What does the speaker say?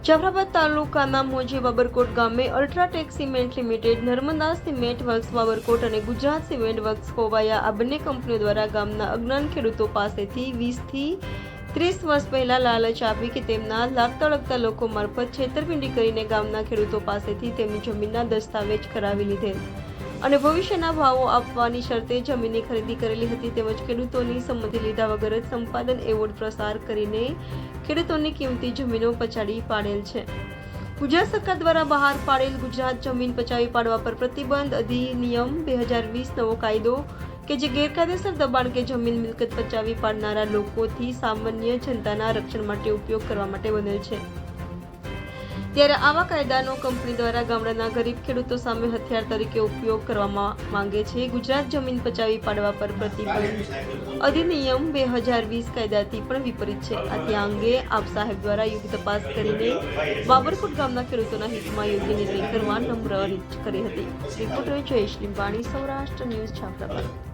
જાફરાબાદ તાલુકાના મોજે બાબરકોટ ગામે UltraTech cement limited, Narmada cement works Babarkot અને ગુજરાત સિમેન્ટ વર્ક્સ ખોવાયા આ બંને કંપનીઓ દ્વારા ગામના અજ્ઞાન ખેડૂતો પાસેથી 20 થી 30 વર્ષ પહેલા લાલચ આપી કે તેમના લાગતા લગતા લોકો મારફત છેતરપિંડી કરીને ગામના ખેડૂતો પાસેથી તેમની જમીનના દસ્તાવેજ કરાવી લીધેલ અને ભવિષ્યના ભાવો આપવાની શરતે જમીનની ખરીદી કરેલી હતી, તેમજ ખેડૂતોની સંમતિ લીધા વગર જ સંપાદન એવોર્ડ પ્રસાર કરીને ખેડૂતોની કિંમતી જમીનો પચાવી પાડેલ છે. ગુજરાત સરકાર દ્વારા બહાર પાડેલ ગુજરાત જમીન પચાવી પાડવા પર પ્રતિબંધ અધિનિયમ 2020 નવો કાયદો કે જે ગેરકાયદેસર દબાણ કે જમીન મિલકત પચાવી પાડનારા લોકોથી સામાન્ય જનતાના રક્ષણ માટે ઉપયોગ કરવા માટે બનેલ છે. ત્યારે આવા કાયદાનો કંપની દ્વારા ગામડાના ગરીબ ખેડૂતો સામે હથિયાર તરીકે ઉપયોગ કરવામાં માંગે છે. ગુજરાત જમીન પચાવી પાડવા પર પ્રતિબંધ અધિનિયમ 2020 કાયદાથી પણ વિપરીત છે. આથી આ અંગે આપ સાહેબ દ્વારા યોગ્ય તપાસ કરીને બાબરકોટ ગામના ખેડૂતોના હિતમાં યોગ્ય નિર્ણય કરવા નમ્ર અરજ કરી હતી. Reporter Jayesh Limbani, Saurashtra news, Jafrabad.